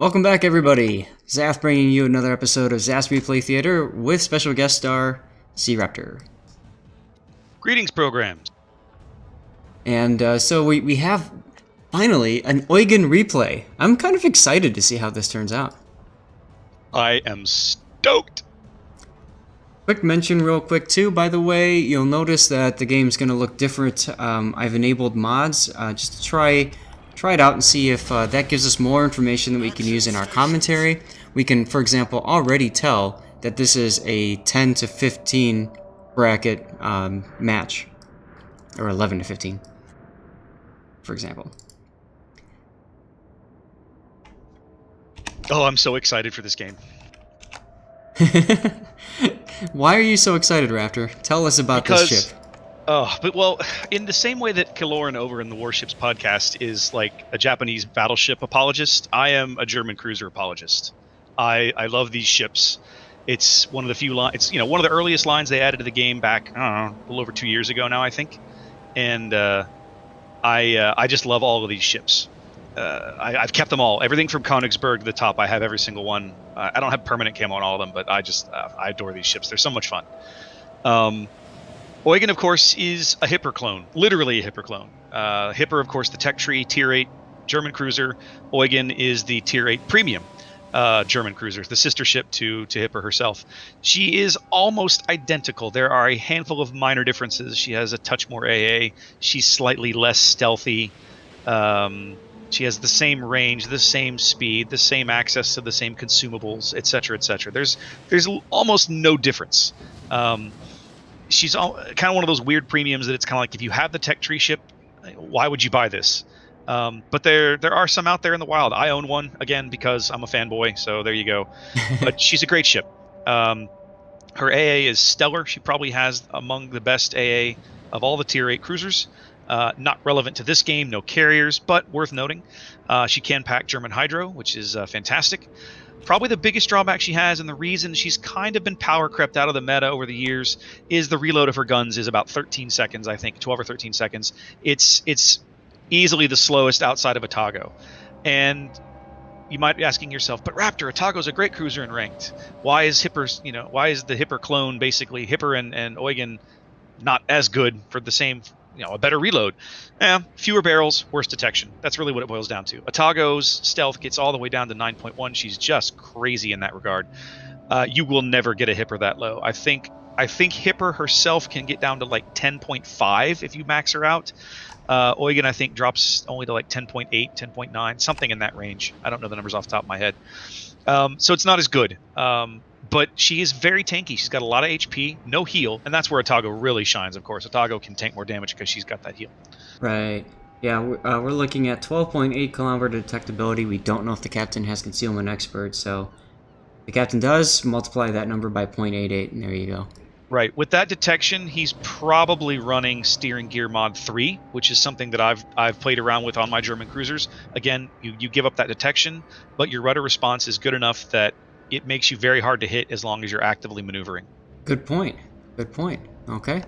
Welcome back, everybody. Zath bringing you another episode of Zath's Replay Theater with special guest star Sea Raptor. Greetings, programs. And so we have finally an Eugen replay. I'm kind of excited to see how this turns out. I am stoked. Quick mention real quick too, by the way, you'll notice that the game's going to look different. I've enabled mods just to try it out and see if that gives us more information that we can use in our commentary. We can, for example, already tell that this is a 10 to 15 bracket match, or 11 to 15, for example. Oh, I'm so excited for this game. Why are you so excited, Raptor? Tell us about this ship. Well, in the same way that Kaloran over in the Warships podcast is like a Japanese battleship apologist, I am a German cruiser apologist. I love these ships. It's one of the few lines. It's one of the earliest lines they added to the game back, I don't know, a little over 2 years ago now, I think. And I just love all of these ships. I've kept them all. Everything from Königsberg to the top, I have every single one. I don't have permanent camo on all of them, but I adore these ships. They're so much fun. Eugen, of course, is a Hipper clone, literally a Hipper clone. Hipper, of course, the tech tree, tier 8 German cruiser. Eugen is the tier 8 premium German cruiser, the sister ship to Hipper herself. She is almost identical. There are a handful of minor differences. She has a touch more AA. She's slightly less stealthy. She has the same range, the same speed, the same access to the same consumables, etc., etc. There's almost no difference. She's kind of one of those weird premiums that it's kind of like, if you have the tech tree ship, why would you buy this? But there are some out there in the wild. I own one, again, because I'm a fanboy, so there you go. But she's a great ship. Her AA is stellar. She probably has among the best AA of all the tier 8 cruisers. Not relevant to this game, no carriers, but worth noting. She can pack German Hydro, which is fantastic. Probably the biggest drawback she has, and the reason she's kind of been power crept out of the meta over the years, is the reload of her guns is about 13 seconds, I think, 12 or 13 seconds. It's easily the slowest outside of Atago. And you might be asking yourself, but Raptor, Atago's a great cruiser in ranked. Why is the Hipper clone, basically, Hipper and Eugen, not as good for the same, a better reload? Fewer barrels, worse detection. That's really what it boils down to. Atago's stealth gets all the way down to 9.1. She's just crazy in that regard. You will never get a Hipper that low. I think Hipper herself can get down to like 10.5 if you max her out. Eugen, I think, drops only to like 10.8, 10.9, something in that range. I don't know the numbers off the top of my head. So it's not as good. But she is very tanky. She's got a lot of HP, no heal, and that's where Atago really shines, of course. Atago can tank more damage because she's got that heal. Right. Yeah, we're looking at 12.8 kilometer detectability. We don't know if the captain has concealment expert, so if the captain does, multiply that number by 0.88, and there you go. Right. With that detection, he's probably running steering gear mod 3, which is something that I've played around with on my German cruisers. Again, you give up that detection, but your rudder response is good enough that it makes you very hard to hit as long as you're actively maneuvering. Good point. Good point. Okay.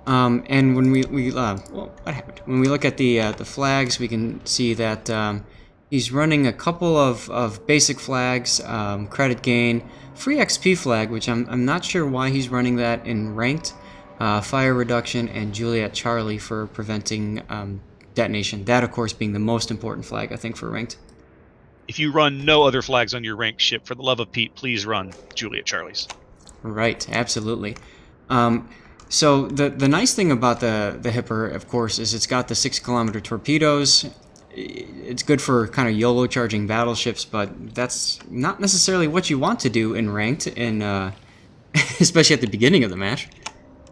And when what happened? When we look at the flags, we can see that he's running a couple of basic flags, credit gain, free XP flag, which I'm not sure why he's running that in ranked, fire reduction, and Juliet Charlie for preventing detonation. That, of course, being the most important flag, I think, for ranked. If you run no other flags on your ranked ship, for the love of Pete, please run Juliet Charlies. Right, absolutely. So the nice thing about the Hipper, of course, is it's got the 6-kilometer torpedoes. It's good for kind of YOLO charging battleships, but that's not necessarily what you want to do in ranked, especially at the beginning of the match.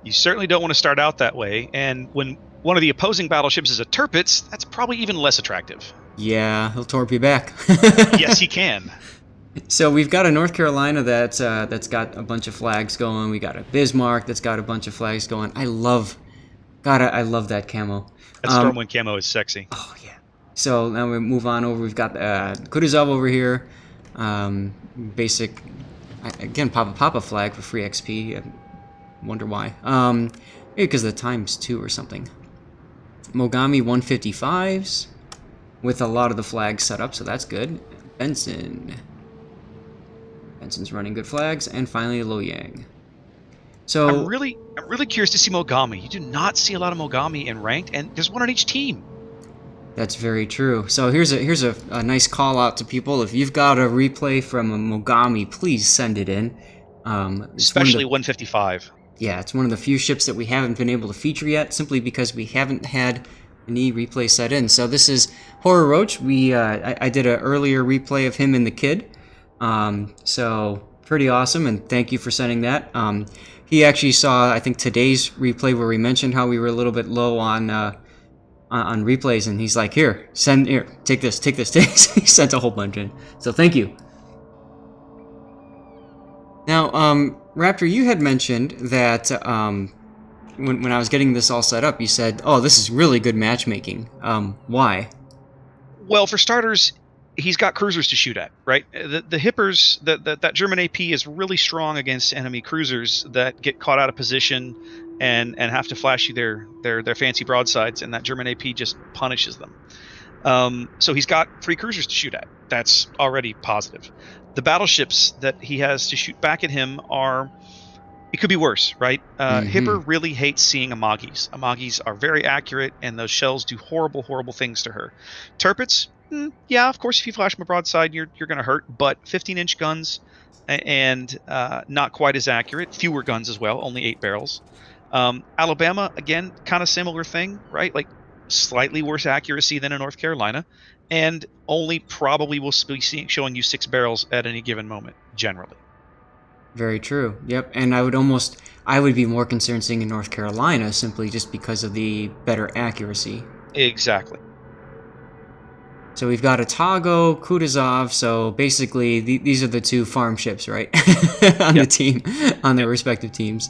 You certainly don't want to start out that way, and when one of the opposing battleships is a Tirpitz, that's probably even less attractive. Yeah, he'll torp you back. Yes, he can. So we've got a North Carolina that's got a bunch of flags going. We got a Bismarck that's got a bunch of flags going. I love that camo. That Stormwind camo is sexy. Oh yeah. So now we move on over. We've got Kutuzov over here. Basic, again, Papa flag for free XP. I wonder why. Maybe because of the ×2 or something. Mogami 155s with a lot of the flags set up, so that's good. Benson. Benson's running good flags, and finally Lo Yang. So I'm really curious to see Mogami. You do not see a lot of Mogami in ranked, and there's one on each team. that's very true. So here's a nice call out to people. If you've got a replay from a Mogami, please send it in. Especially 155. Yeah, it's one of the few ships that we haven't been able to feature yet, simply because we haven't had any replay set in. So this is Horror Roach. I did an earlier replay of him and the kid. So pretty awesome, and thank you for sending that. He actually saw, I think, today's replay where we mentioned how we were a little bit low on replays, and he's like, here, take this. He sent a whole bunch in. So thank you. Now, Raptor, you had mentioned that when I was getting this all set up, you said, oh, this is really good matchmaking. Why? Well, for starters, he's got cruisers to shoot at, right? The Hippers, that German AP is really strong against enemy cruisers that get caught out of position and have to flash you their fancy broadsides, and that German AP just punishes them. So he's got 3 cruisers to shoot at. That's already positive. The battleships that he has to shoot back at him it could be worse, right? Hipper really hates seeing Amagis. Amagis are very accurate, and those shells do horrible, horrible things to her. Turpets, yeah, of course, if you flash them a broadside, you're going to hurt, but 15-inch guns and not quite as accurate. Fewer guns as well, only 8 barrels. Alabama, again, kind of similar thing, right? Like slightly worse accuracy than in North Carolina, and only probably will be showing you 6 barrels at any given moment, generally. Very true. Yep, and I would be more concerned seeing in North Carolina simply just because of the better accuracy. Exactly. So we've got Atago, Kutuzov, so basically these are the 2 farm ships, right? On the team, on their respective teams.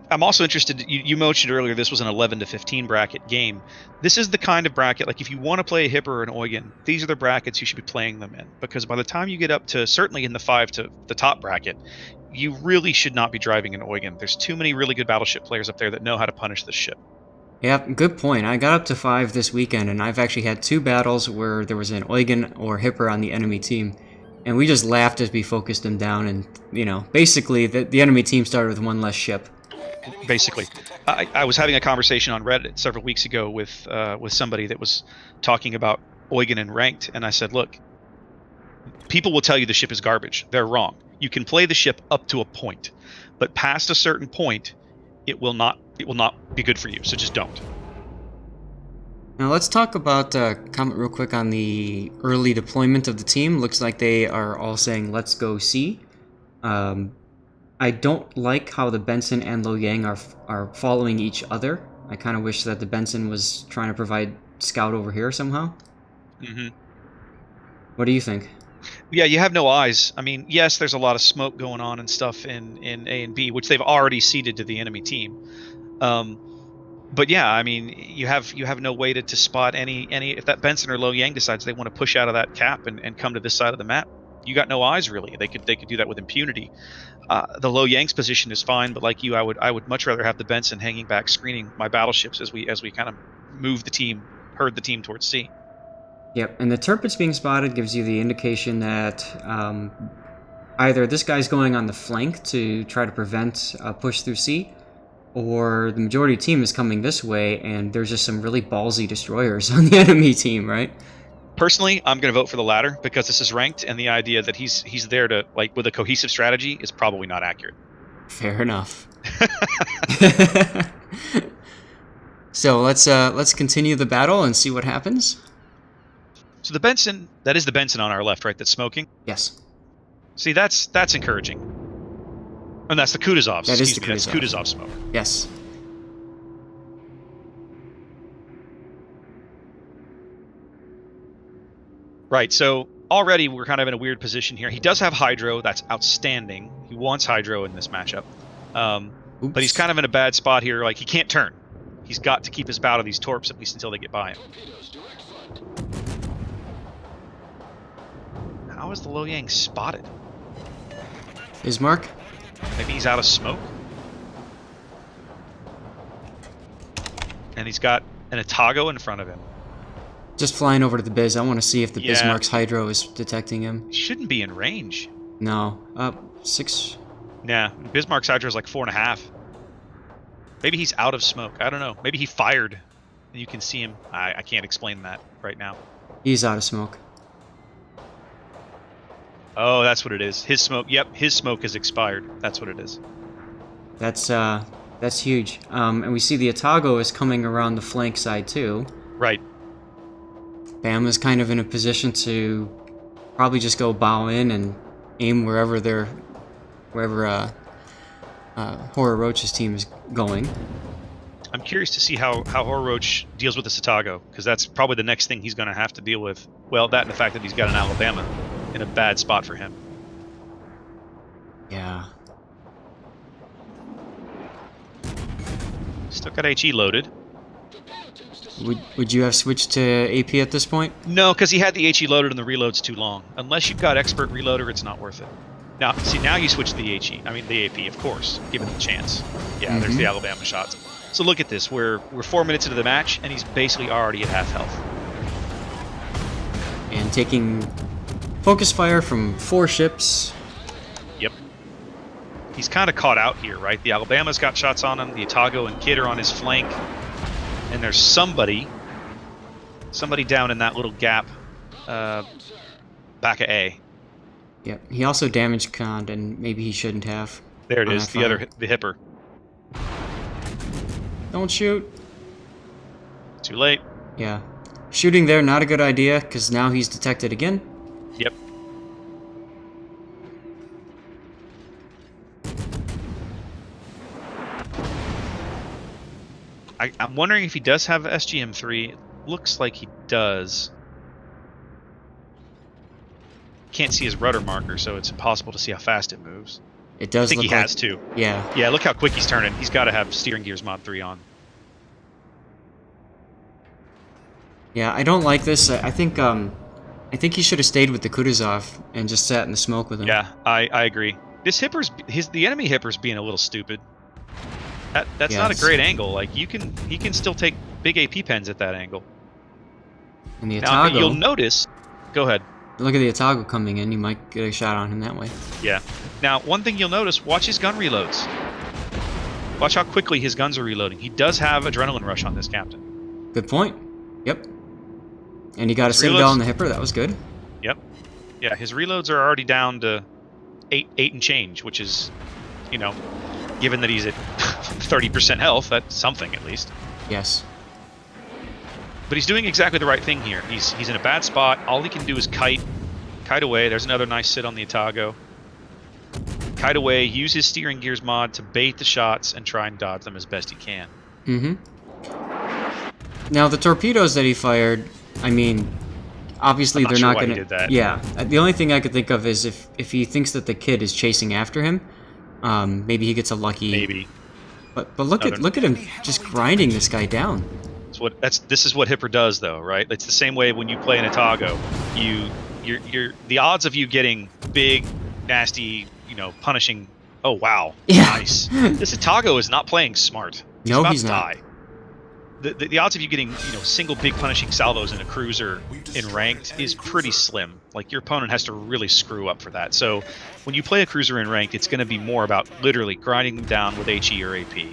I'm also interested, you mentioned earlier this was an 11 to 15 bracket game. This is the kind of bracket, like if you want to play a Hipper or an Eugen, these are the brackets you should be playing them in. Because by the time you get up to, certainly in the 5 to the top bracket, you really should not be driving an Eugen. There's too many really good battleship players up there that know how to punish this ship. Yep, good point. I got up to 5 this weekend, and I've actually had 2 battles where there was an Eugen or Hipper on the enemy team. And we just laughed as we focused them down, and, basically the enemy team started with 1 less ship. Basically, I was having a conversation on Reddit several weeks ago with somebody that was talking about Eugen and ranked, and I said, look, people will tell you the ship is garbage. They're wrong. You can play the ship up to a point, but past a certain point, it will not be good for you. So just don't. Now let's talk about comment real quick on the early deployment of the team. Looks like they are all saying let's go C. I don't like how the Benson and Lo Yang are following each other. I kind of wish that the Benson was trying to provide scout over here somehow. What do you think? Yeah, you have no eyes. I mean, yes, there's a lot of smoke going on and stuff in A and B, which they've already ceded to the enemy team. But yeah, I mean, you have no way to spot any if that Benson or Lo Yang decides they want to push out of that cap and come to this side of the map. You got no eyes really. They could do that with impunity. The Lo Yang's position is fine, but like you, I would much rather have the Benson hanging back, screening my battleships as we kind of herd the team towards C. Yep, and the Turpets being spotted gives you the indication that either this guy's going on the flank to try to prevent a push through C, or the majority team is coming this way, and there's just some really ballsy destroyers on the enemy team, right? Personally, I'm going to vote for the latter because this is ranked, and the idea that he's there to with a cohesive strategy is probably not accurate. Fair enough. So let's continue the battle and see what happens. So the Benson, that is the Benson on our left, right? That's smoking. Yes. See, that's encouraging. And that's the Kutuzovs. That is the Kutuzov. That's Kutuzov smoke. Yes. Right, so already we're kind of in a weird position here. He does have Hydro, that's outstanding. He wants Hydro in this matchup. But he's kind of in a bad spot here, like he can't turn. He's got to keep his bow to these torps at least until they get by him. How is the Lo Yang spotted? Bismarck? Maybe he's out of smoke? And he's got an Atago in front of him. Just flying over to the Biz. I want to see if the Yeah. Bismarck's Hydro is detecting him. Shouldn't be in range. No. 6. Nah, Bismarck's Hydra is like 4.5. Maybe he's out of smoke. I don't know. Maybe he fired, and you can see him. I can't explain that right now. He's out of smoke. Oh, that's what it is. His smoke. Yep, his smoke has expired. That's what it is. That's huge. And we see the Atago is coming around the flank side too. Right. Bama's kind of in a position to probably just go bow in and aim wherever Horror Roach's team is going. I'm curious to see how Horror Roach deals with the Satago, because that's probably the next thing he's going to have to deal with. Well, that and the fact that he's got an Alabama in a bad spot for him. Yeah. Still got HE loaded. Would you have switched to AP at this point? No, because he had the HE loaded and the reload's too long. Unless you've got Expert Reloader, it's not worth it. Now, see, now you switch to the HE. I mean, the AP, of course, given the chance. Yeah, there's the Alabama shots. So look at this. We're 4 minutes into the match, and he's basically already at half health. And taking focus fire from 4 ships. Yep. He's kind of caught out here, right? The Alabama's got shots on him. The Atago and Kid are on his flank. And there's somebody down in that little gap back of A. Yep. He also damaged Kond, and maybe he shouldn't have. There it is, the Hipper. Don't shoot. Too late. Yeah. Shooting there, not a good idea, because now he's detected again. Yep. I'm wondering if he does have SGM3. It looks like he does. Can't see his rudder marker, so it's impossible to see how fast it moves. It does I think look he like, has to. Yeah. Yeah, look how quick he's turning. He's got to have Steering Gears Mod 3 on. Yeah, I don't like this. I think he should have stayed with the Kutuzov and just sat in the smoke with him. Yeah, I agree. This the enemy Hipper's being a little stupid. That's not a great angle. Like he can still take big AP pens at that angle. And the Now, Atago, you'll notice. Go ahead. look at the Atago coming in. You might get a shot on him that way. Yeah. Now, one thing you'll notice: watch his gun reloads. Watch how quickly his guns are reloading. He does have adrenaline rush on this captain. Good point. Yep. And he got a His Citadel reloads- on the Hipper. That was good. Yep. Yeah, his reloads are already down to eight and change, which is, you know, given that he's at 30% health, that's something at least. Yes. But he's doing exactly the right thing here. He's in a bad spot. All he can do is kite away. There's another nice sit on the Atago. Kite away, use his Steering Gears mod to bait the shots and try and dodge them as best he can. Mm-hmm. Now, the torpedoes that he fired, I mean, obviously I'm not they're sure not why he going to... did that. Yeah. The only thing I could think of is if he thinks that the Kid is chasing after him, maybe he gets a lucky... Maybe. But look at him just grinding this guy down. This is what Hipper does, though, right? It's the same way when you play an Atago. The odds of you getting big, nasty, punishing. Oh wow, Yeah. nice. This Atago is not playing smart. No, about he's to not. die. The odds of you getting single big punishing salvos in a cruiser in ranked is pretty slim. Like your opponent has to really screw up for that. So when you play a cruiser in ranked, it's going to be more about literally grinding them down with HE or AP.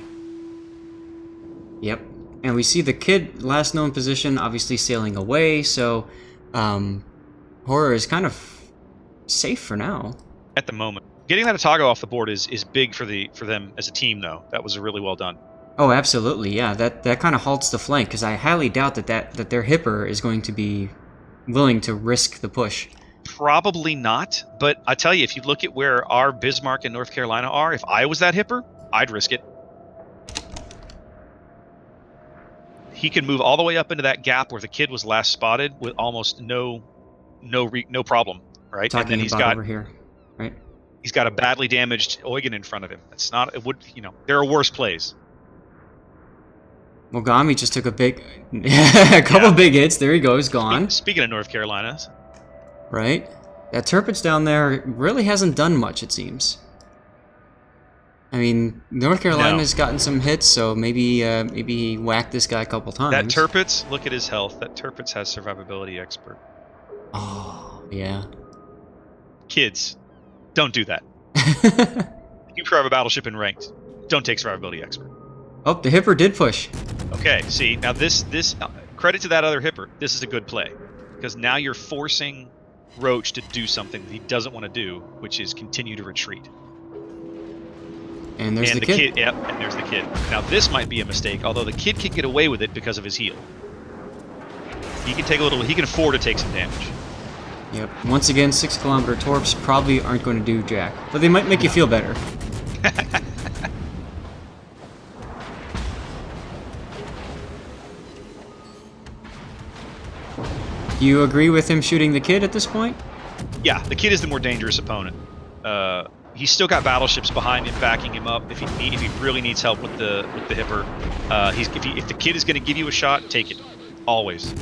Yep. And we see the Kid, last known position, obviously sailing away, so Horror is kind of safe for now. At the moment, getting that Atago off the board is big for them as a team, though. That was really well done. Oh, absolutely, yeah. That kind of halts the flank, because I highly doubt that their Hipper is going to be willing to risk the push. Probably not, but I tell you, if you look at where our Bismarck and North Carolina are, if I was that Hipper, I'd risk it. He can move all the way up into that gap where the Kid was last spotted with almost no problem, right? Talking and then he's about got over here, right? He's got a badly damaged Eugen in front of him. It's not. It would. There are worse plays. Mogami just took a couple big hits. There he goes, gone. Speaking of North Carolina, Right? That Turpitz down there really hasn't done much, it seems. I mean, North Carolina's gotten some hits, so maybe he whacked this guy a couple times. That Tirpitz, look at his health. That Tirpitz has survivability expert. Oh, yeah. Kids, don't do that. If you drive a battleship in ranked, don't take survivability expert. Oh, the Hipper did push. Okay, see, now this credit to that other Hipper. This is a good play. Because now you're forcing Roach to do something that he doesn't want to do, which is continue to retreat. And there's the kid. Yep, and there's the kid. Now this might be a mistake, although the kid can get away with it because of his heal. He can take a little. He can afford to take some damage. Yep. Once again, 6-kilometer torps probably aren't going to do jack, but they might make you feel better. Do you agree with him shooting the kid at this point? Yeah, the kid is the more dangerous opponent. He's still got battleships behind him, backing him up. If he really needs help with the Hipper, if the kid is going to give you a shot, take it, always.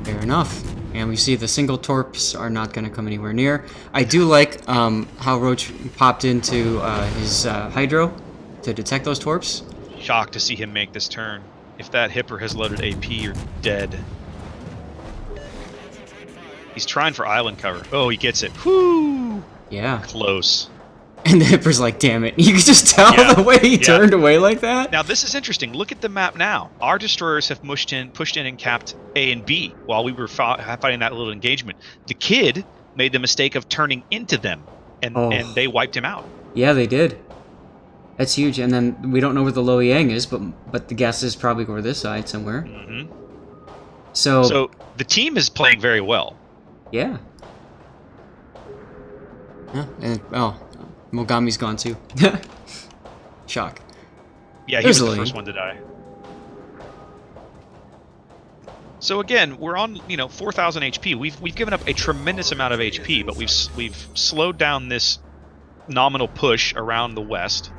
Fair enough. And we see the single torps are not going to come anywhere near. I do like how Roach popped into his hydro to detect those torps. Shocked to see him make this turn. If that Hipper has loaded AP, you're dead. He's trying for island cover. Oh, he gets it. Whoo! Yeah. Close. And the Hipper's like, damn it. You can just tell the way he turned away like that. Now, this is interesting. Look at the map now. Our destroyers have pushed in and capped A and B while we were fighting that little engagement. The kid made the mistake of turning into them, and they wiped him out. Yeah, they did. That's huge. And then we don't know where the Lo Yang is, but the guess is probably over this side somewhere. Mm-hmm. So the team is playing very well. Yeah. And Mogami's gone too. Shock. Yeah, he was the first one to die. So again, we're on 4,000 HP. We've given up a tremendous amount of HP, but we've slowed down this nominal push around the west.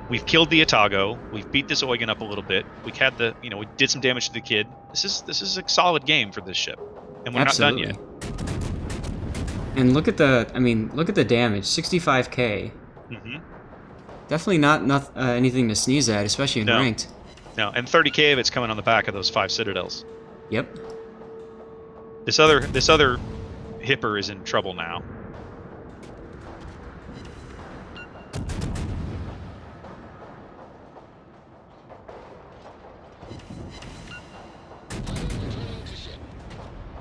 We've killed the Atago. We've beat this Eugen up a little bit. We had we did some damage to the kid. This is a solid game for this ship, and we're not done yet. And look at the damage, 65k. Mm-hmm. Definitely not anything to sneeze at, especially in ranked. No, and 30k of it's coming on the back of those 5 citadels. Yep. This other Hipper is in trouble now.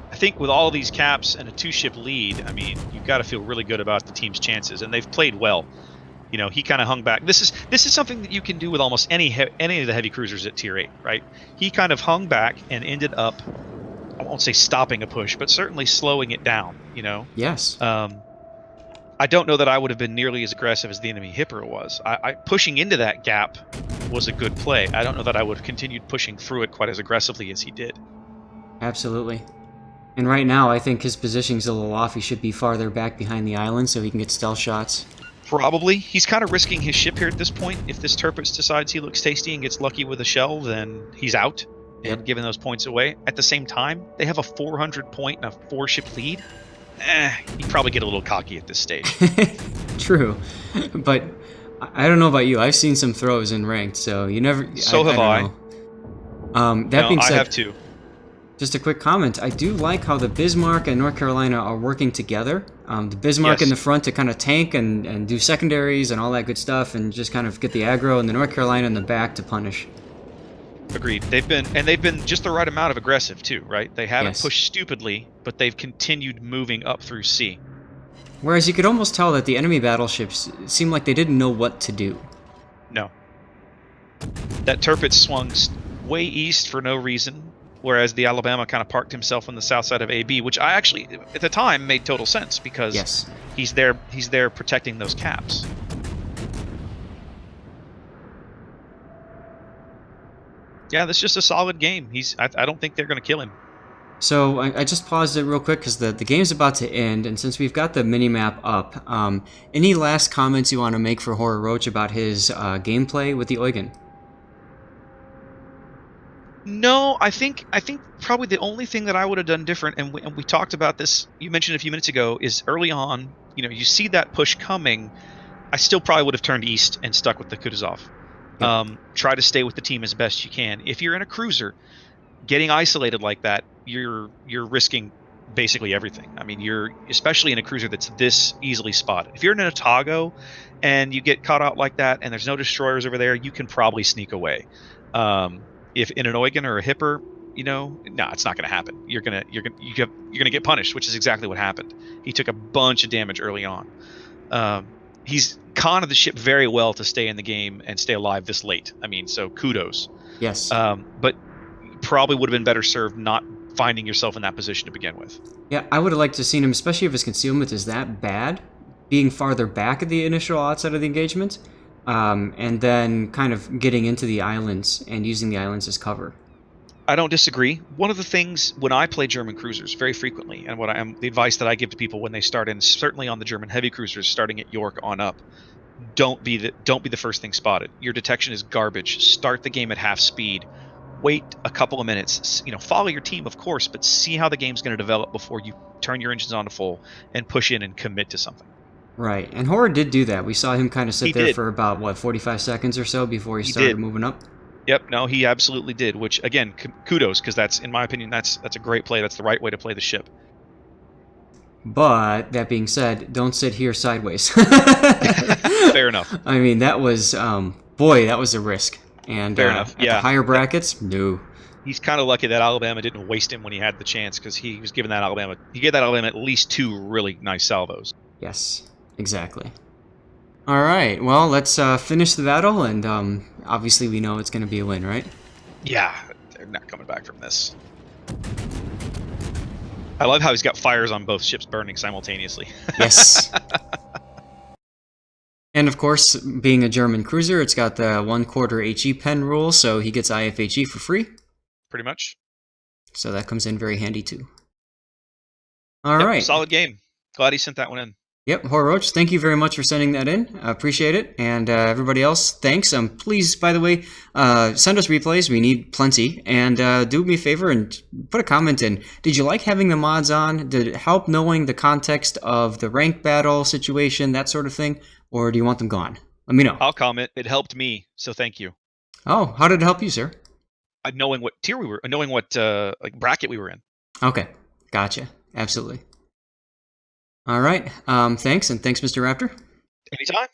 I think with all these caps and a 2-ship lead, I mean, you've got to feel really good about the team's chances, and they've played well. He kind of hung back. This is something that you can do with almost any of the heavy cruisers at Tier 8, right? He kind of hung back and ended up, I won't say stopping a push, but certainly slowing it down. Yes. I don't know that I would have been nearly as aggressive as the enemy Hipper was. I pushing into that gap was a good play. I don't know that I would have continued pushing through it quite as aggressively as he did. Absolutely. And right now, I think his positioning's a little off. He should be farther back behind the island so he can get stealth shots. Probably. He's kind of risking his ship here at this point. If this Tirpitz decides he looks tasty and gets lucky with a shell, then he's out and giving those points away. At the same time, they have a 400-point and a 4-ship lead. He'd probably get a little cocky at this stage. True. But I don't know about you. I've seen some throws in ranked, so you never... So have I. That being said, I have too. Just a quick comment. I do like how the Bismarck and North Carolina are working together. The Bismarck in the front to kind of tank and do secondaries and all that good stuff and just kind of get the aggro, and the North Carolina in the back to punish. Agreed. They've been just the right amount of aggressive too, right? They haven't pushed stupidly, but they've continued moving up through sea. Whereas you could almost tell that the enemy battleships seemed like they didn't know what to do. No. That Tirpitz swung way east for no reason. Whereas the Alabama kind of parked himself on the south side of AB, which I actually, at the time, made total sense because he's there protecting those caps. Yeah, that's just a solid game. I don't think they're going to kill him. So I just paused it real quick because the game's about to end, and since we've got the mini-map up, any last comments you want to make for Horror Roach about his gameplay with the Eugen? No, I think probably the only thing that I would have done different, and we talked about this, you mentioned a few minutes ago, is early on, you see that push coming. I still probably would have turned east and stuck with the Kutuzov. Yep. Try to stay with the team as best you can. If you're in a cruiser, getting isolated like that, you're risking basically everything. I mean, you're especially in a cruiser that's this easily spotted. If you're in an Otago and you get caught out like that, and there's no destroyers over there, you can probably sneak away. If in an Eugen or a Hipper, no, it's not going to happen. You're gonna get punished, which is exactly what happened. He took a bunch of damage early on. He's conned the ship very well to stay in the game and stay alive this late. I mean, so kudos. Yes. But probably would have been better served not finding yourself in that position to begin with. Yeah, I would have liked to have seen him, especially if his concealment is that bad, being farther back at the initial outset of the engagement, and then kind of getting into the islands and using the islands as cover. I don't disagree. One of the things when I play German cruisers very frequently, and the advice that I give to people when they start in, certainly on the German heavy cruisers, starting at York on up, don't be the first thing spotted. Your detection is garbage. Start the game at half speed. Wait a couple of minutes. Follow your team, of course, but see how the game's going to develop before you turn your engines on to full and push in and commit to something. Right, and Horror did do that. We saw him kind of sit there for about 45 seconds or so before he started moving up. Yep, no, he absolutely did, which, again, kudos, because that's, in my opinion, that's a great play. That's the right way to play the ship. But, that being said, don't sit here sideways. Fair enough. I mean, that was, boy, that was a risk. And Fair enough. At the higher brackets, no. He's kind of lucky that Alabama didn't waste him when he had the chance, because he gave that Alabama at least 2 really nice salvos. Yes, exactly. All right, well, let's finish the battle, and obviously we know it's going to be a win, right? Yeah, they're not coming back from this. I love how he's got fires on both ships burning simultaneously. Yes. And of course, being a German cruiser, it's got the 1/4 HE pen rule, so he gets IFHE for free. Pretty much. So that comes in very handy too. All right. Solid game. Glad he sent that one in. Yep, Horroach, thank you very much for sending that in. I appreciate it. And everybody else, thanks. Please, by the way, send us replays. We need plenty. And do me a favor and put a comment in. Did you like having the mods on? Did it help knowing the context of the rank battle situation, that sort of thing? Or do you want them gone? Let me know. I'll comment. It helped me, so thank you. Oh, how did it help you, sir? Knowing what tier we were, knowing what bracket we were in. Okay, gotcha. Absolutely. All right. Thanks, and thanks, Mr. Raptor. Anytime.